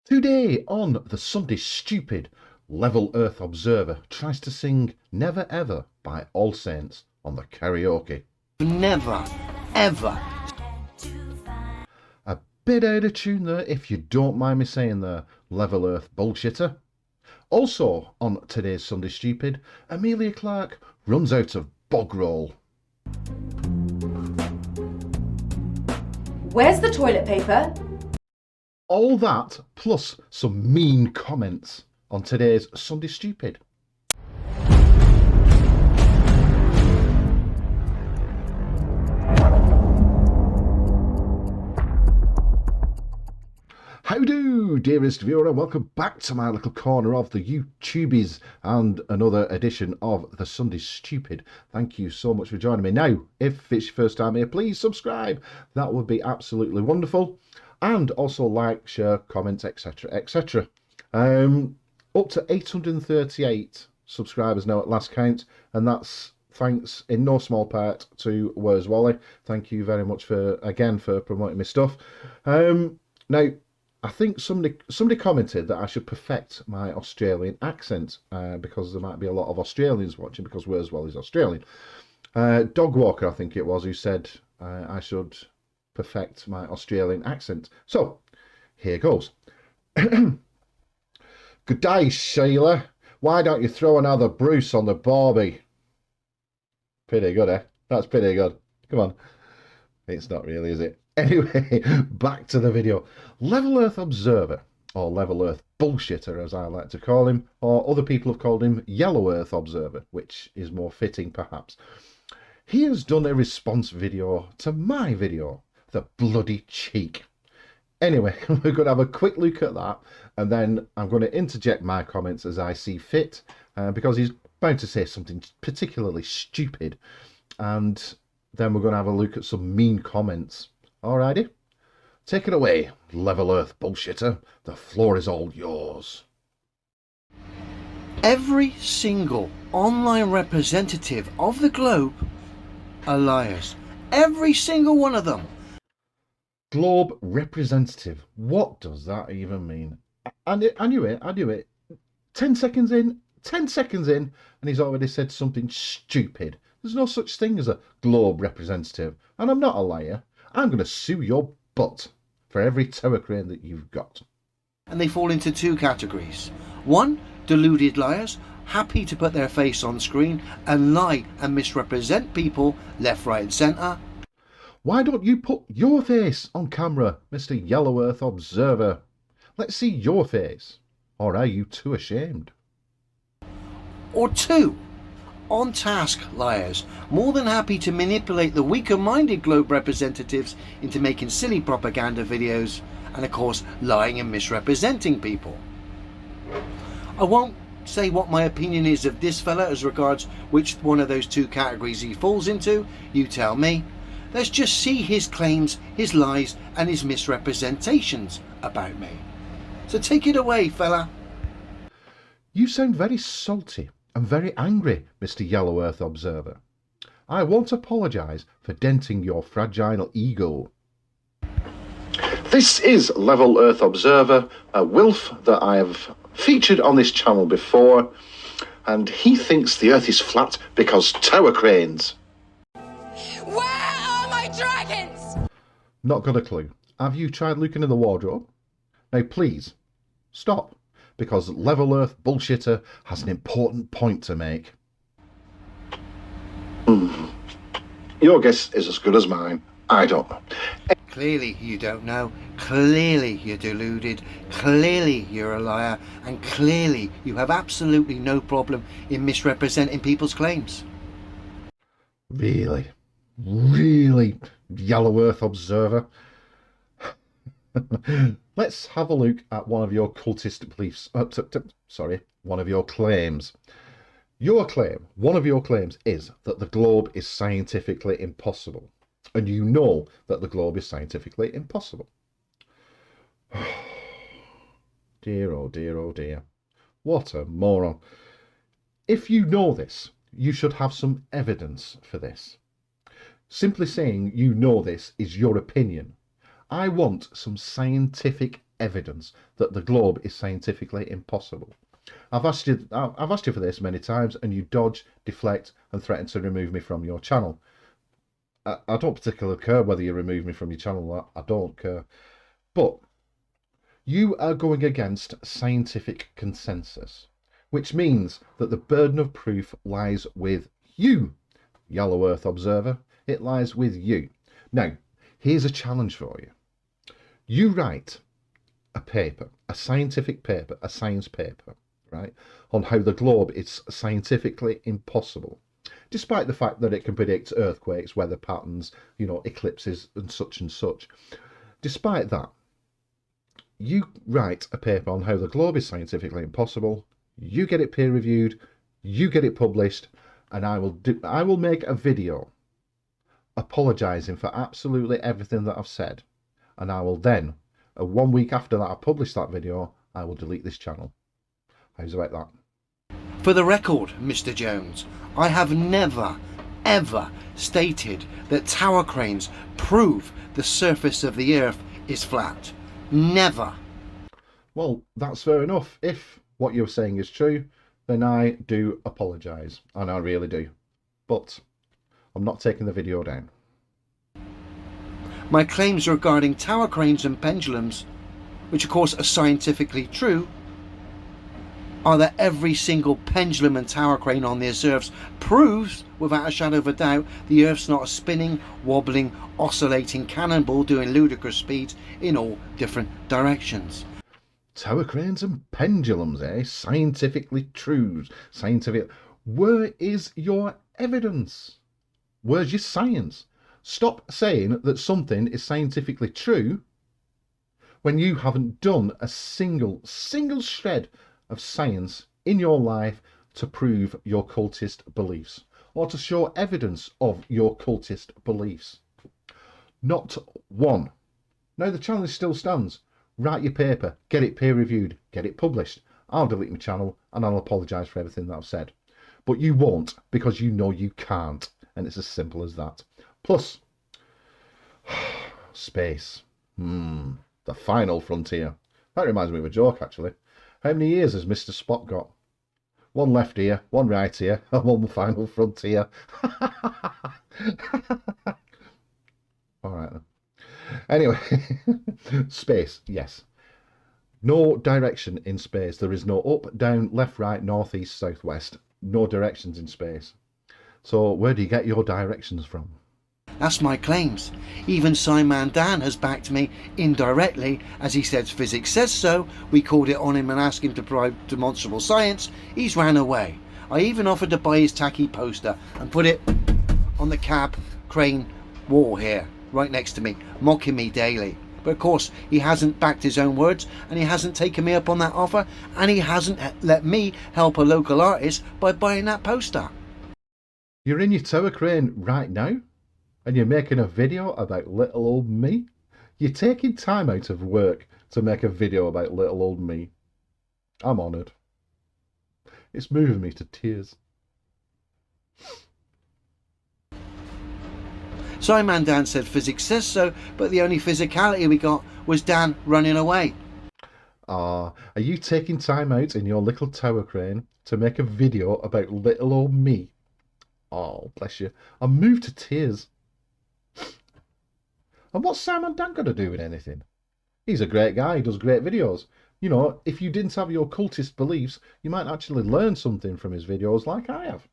Today on the Sunday Stupid, Level Earth Observer tries to sing Never Ever by All Saints on the karaoke. Never, ever. A bit out of tune there, if you don't mind me saying there, Level Earth bullshitter. Also on today's Sunday Stupid, Amelia Clark runs out of bog roll. Where's the toilet paper? All that plus some mean comments on today's Sunday Stupid. How do, dearest viewer, and welcome back to my little corner of the YouTubies and another edition of the Sunday Stupid. Thank you so much for joining me. Now, if it's your first time here, please subscribe. That would be absolutely wonderful. And also like, share, comment, etc, etc. Up to 838 subscribers now at last count, and that's thanks in no small part to Where's Wally. Thank you very much for promoting my stuff. Now, I think somebody commented that I should perfect my Australian accent because there might be a lot of Australians watching, because Where's Wally's Australian. Dog Walker, I think it was, who said I should perfect my Australian accent. So, here goes. Good day, Sheila. Why don't you throw another Bruce on the Barbie? Pretty good, eh? That's pretty good. Come on. It's not really, is it? Anyway, back to the video. Level Earth Observer, or Level Earth Bullshitter as I like to call him, or other people have called him Yellow Earth Observer, which is more fitting perhaps. He has done a response video to my video. The bloody cheek. Anyway, we're going to have a quick look at that, and then I'm going to interject my comments as I see fit, because he's bound to say something particularly stupid, and then we're going to have a look at some mean comments. Alrighty, take it away, Level Earth Bullshitter. The floor is all yours. Every single online representative of the globe are liars. Every single one of them. Globe representative. What does that even mean? I knew it. 10 seconds in, and he's already said something stupid. There's no such thing as a globe representative, and I'm not a liar. I'm going to sue your butt for every tower crane that you've got. And they fall into two categories. One, deluded liars, happy to put their face on screen and lie and misrepresent people left, right and centre. Why don't you put your face on camera, Mr. Yellow Earth Observer? Let's see your face. Or are you too ashamed? Or two, on task liars, more than happy to manipulate the weaker-minded globe representatives into making silly propaganda videos and of course lying and misrepresenting people. I won't say what my opinion is of this fella as regards which one of those two categories he falls into. You tell me. Let's just see his claims, his lies and his misrepresentations about me. So take it away, fella. You sound very salty and very angry, Mr. Yellow Earth Observer. I won't apologise for denting your fragile ego. This is Level Earth Observer, a wilf that I have featured on this channel before, and he thinks the Earth is flat because tower cranes. Where are my dragons? Not got a clue. Have you tried looking in the wardrobe? Now please, stop, because Level Earth Bullshitter has an important point to make. Your guess is as good as mine. I don't know. Clearly you don't know, clearly you're deluded, clearly you're a liar, and clearly you have absolutely no problem in misrepresenting people's claims. Really, Yellow Earth Observer? Let's have a look at one of your cultist beliefs. One of your claims. One of your claims is that the globe is scientifically impossible. And you know that the globe is scientifically impossible. Dear, oh dear, oh dear. What a moron. If you know this, you should have some evidence for this. Simply saying you know this is your opinion. I want some scientific evidence that the globe is scientifically impossible? I've asked you for this many times, and you dodge, deflect, and threaten to remove me from your channel. I don't particularly care whether you remove me from your channel or not. I don't care. But you are going against scientific consensus, which means that the burden of proof lies with you, Yellow Earth Observer. It lies with you. Now, here's a challenge for you. You write a paper, a scientific paper, a science paper, right, on how the globe is scientifically impossible, despite the fact that it can predict earthquakes, weather patterns, eclipses and such and such. Despite that, you write a paper on how the globe is scientifically impossible, you get it peer reviewed, you get it published, and I will make a video apologising for absolutely everything that I've said, and I will then, 1 week after that I publish that video, I will delete this channel. How's about that? For the record, Mr. Jones, I have never, ever stated that tower cranes prove the surface of the earth is flat. Never. Well, that's fair enough. If what you're saying is true, then I do apologise, and I really do. But I'm not taking the video down. My claims regarding tower cranes and pendulums, which of course are scientifically true, are that every single pendulum and tower crane on this earth proves, without a shadow of a doubt, the earth's not a spinning, wobbling, oscillating cannonball doing ludicrous speeds in all different directions. Tower cranes and pendulums, eh? Scientifically true. Scientific. Where is your evidence? Where's your science? Stop saying that something is scientifically true when you haven't done a single shred of science in your life to prove your cultist beliefs or to show evidence of your cultist beliefs. Not one. Now the challenge still stands. Write your paper, get it peer reviewed, get it published. I'll delete my channel and I'll apologise for everything that I've said. But you won't, because you know you can't, and it's as simple as that. Plus, space. The final frontier. That reminds me of a joke, actually. How many years has Mr. Spock got? One left ear, one right ear, and one final frontier. All right then. Anyway, space, yes. No direction in space. There is no up, down, left, right, north, east, south, west. No directions in space. So where do you get your directions from? That's my claims. Even Simon Dan has backed me indirectly, as he says physics says so. We called it on him and asked him to provide demonstrable science. He's ran away. I even offered to buy his tacky poster and put it on the cab crane wall here, right next to me, mocking me daily. But of course, he hasn't backed his own words, and he hasn't taken me up on that offer, and he hasn't let me help a local artist by buying that poster. You're in your tower crane right now, and you're making a video about little old me? You're taking time out of work to make a video about little old me. I'm honoured. It's moving me to tears. Simon Dan said physics says so, but the only physicality we got was Dan running away. Are you taking time out in your little tower crane to make a video about little old me? Oh, bless you. I'm moved to tears. And what's Simon Dan got to do with anything? He's a great guy. He does great videos. You know, if you didn't have your cultist beliefs, you might actually learn something from his videos like I have.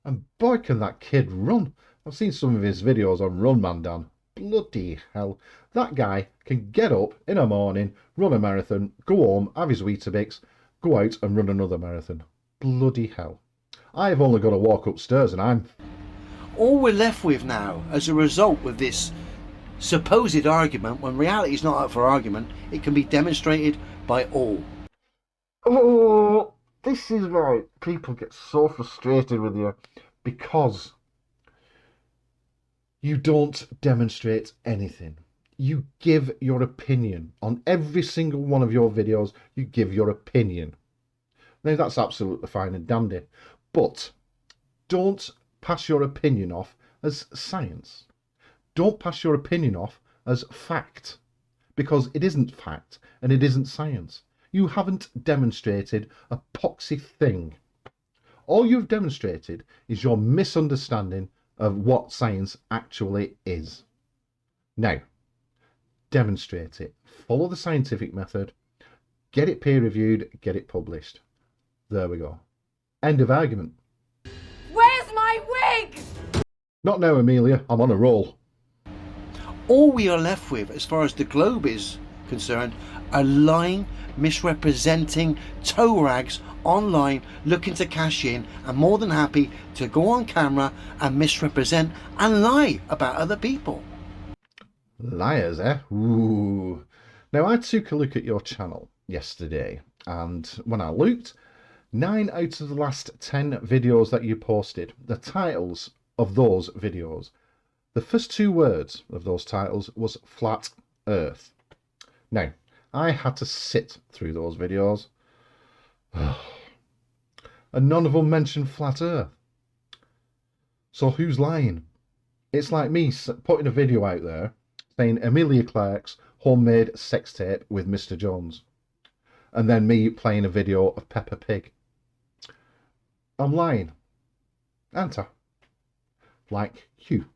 And boy, can that kid run. I've seen some of his videos on Run Man Dan. Bloody hell. That guy can get up in a morning, run a marathon, go home, have his Weetabix, go out and run another marathon. Bloody hell. I've only got to walk upstairs and I'm... All we're left with now, as a result of this supposed argument, when reality is not up for argument, it can be demonstrated by all. Oh, this is why people get so frustrated with you. Because you don't demonstrate anything. You give your opinion. On every single one of your videos, you give your opinion. Now, that's absolutely fine and dandy. But don't pass your opinion off as science. Don't pass your opinion off as fact. Because it isn't fact. and it isn't science. You haven't demonstrated a poxy thing. All you've demonstrated is your misunderstanding of what science actually is. Now, demonstrate it. Follow the scientific method. Get it peer reviewed. Get it published. There we go. End of argument. Where's my wig? Not now, Amelia. I'm on a roll. All we are left with, as far as the globe is concerned, are lying, misrepresenting toe rags online looking to cash in, and more than happy to go on camera and misrepresent and lie about other people. Liars, eh? Ooh. Now, I took a look at your channel yesterday, and when I looked, 9 out of the last 10 videos that you posted, the titles of those videos, the first 2 words of those titles was flat earth. Now, I had to sit through those videos, and none of them mentioned flat earth. So who's lying? It's like me putting a video out there saying Amelia Clark's homemade sex tape with Mr. Jones, and then me playing a video of Peppa Pig. I'm lying, aren't I? Like you.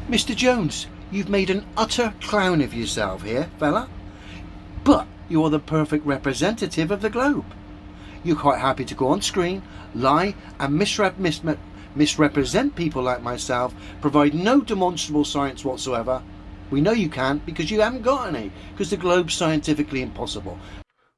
Mr. Jones, you've made an utter clown of yourself here, fella. But you are the perfect representative of the globe. You're quite happy to go on screen, lie and misrepresent people like myself, provide no demonstrable science whatsoever. We know you can't because you haven't got any, because the globe's scientifically impossible.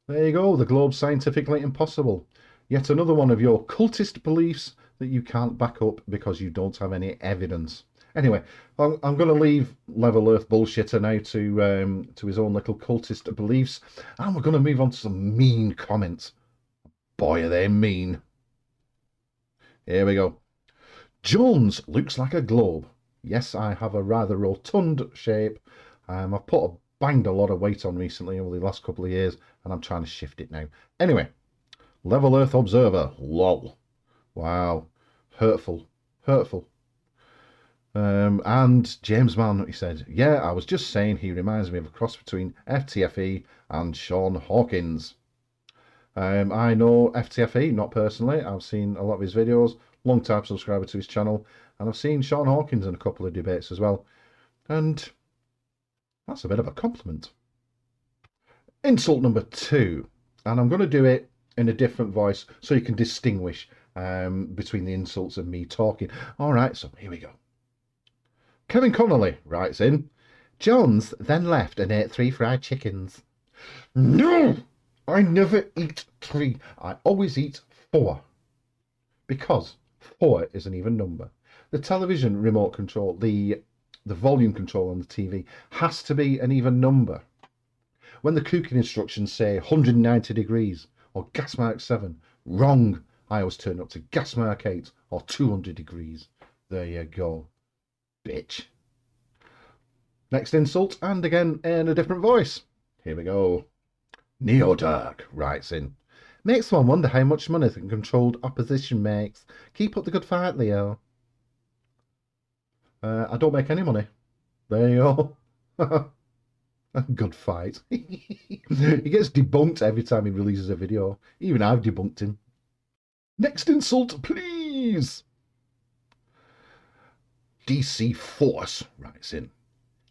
There you go, the globe's scientifically impossible. Yet another one of your cultist beliefs that you can't back up because you don't have any evidence. Anyway, I'm going to leave Level Earth Bullshitter now to his own little cultist beliefs, and we're going to move on to some mean comments. Boy, are they mean. Here we go. Jones looks like a globe. Yes, I have a rather rotund shape. I've banged a lot of weight on recently over the last couple of years, and I'm trying to shift it now. Anyway, Level Earth Observer, lol. Wow, hurtful. And James Mann, he said, yeah, I was just saying he reminds me of a cross between FTFE and Sean Hawkins. I know FTFE, not personally. I've seen a lot of his videos, long-time subscriber to his channel, and I've seen Sean Hawkins in a couple of debates as well. And that's a bit of a compliment. Insult number 2, and I'm going to do it in a different voice so you can distinguish between the insults and me talking. All right, so here we go. Kevin Connolly writes in, Jones then left and ate 3 fried chickens. No, I never eat 3. I always eat 4. Because 4 is an even number. The television remote control, the volume control on the TV has to be an even number. When the cooking instructions say 190 degrees or gas mark 7, wrong. I always turn up to gas mark 8 or 200 degrees. There you go, bitch. Next insult, and again in a different voice. Here we go. Neodark writes in, makes one wonder how much money the controlled opposition makes. Keep up the good fight, Leo. I don't make any money. There you go. Good fight. He gets debunked every time he releases a video. Even I've debunked him. Next insult, please. DC Force writes in,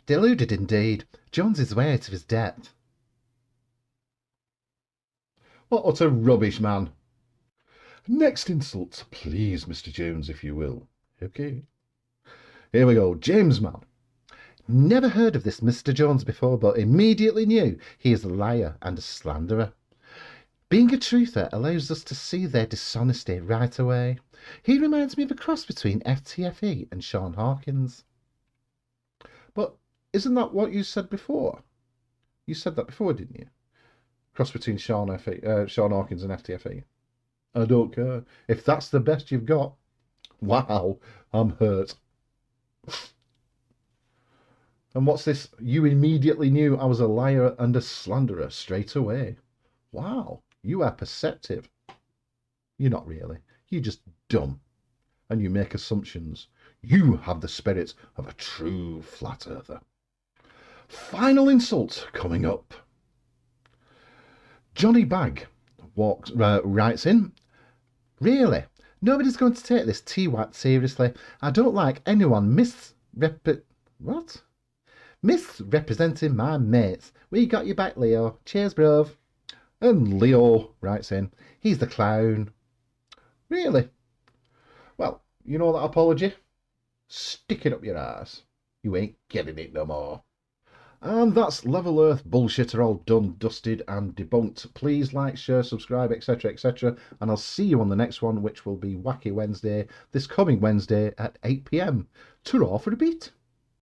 deluded indeed. Jones is way out of his depth. What utter rubbish, man. Next insult, please, Mr. Jones, if you will. Okay. Here we go. James Man. Never heard of this Mr. Jones before, but immediately knew he is a liar and a slanderer. Being a truther allows us to see their dishonesty right away. He reminds me of a cross between FTFE and Sean Hawkins. But isn't that what you said before? You said that before, didn't you? Cross between Sean Hawkins and FTFE. I don't care. If that's the best you've got, wow, I'm hurt. And what's this? You immediately knew I was a liar and a slanderer straight away. Wow, you are perceptive. You're not really. You're just dumb. And you make assumptions. You have the spirit of a true flat earther. Final insult coming up. Johnny Bag writes in, really? Nobody's going to take this T-Wat seriously. I don't like anyone misrepresenting my mates. We got your back, Leo. Cheers, bro. And Leo writes in, he's the clown. Really? Well, you know that apology? Stick it up your ass. You ain't getting it no more. And that's Level Earth Bullshitter all done, dusted and debunked. Please like, share, subscribe, etc, etc. And I'll see you on the next one, which will be Wacky Wednesday, this coming Wednesday at 8 PM. Ta-ra for a bit.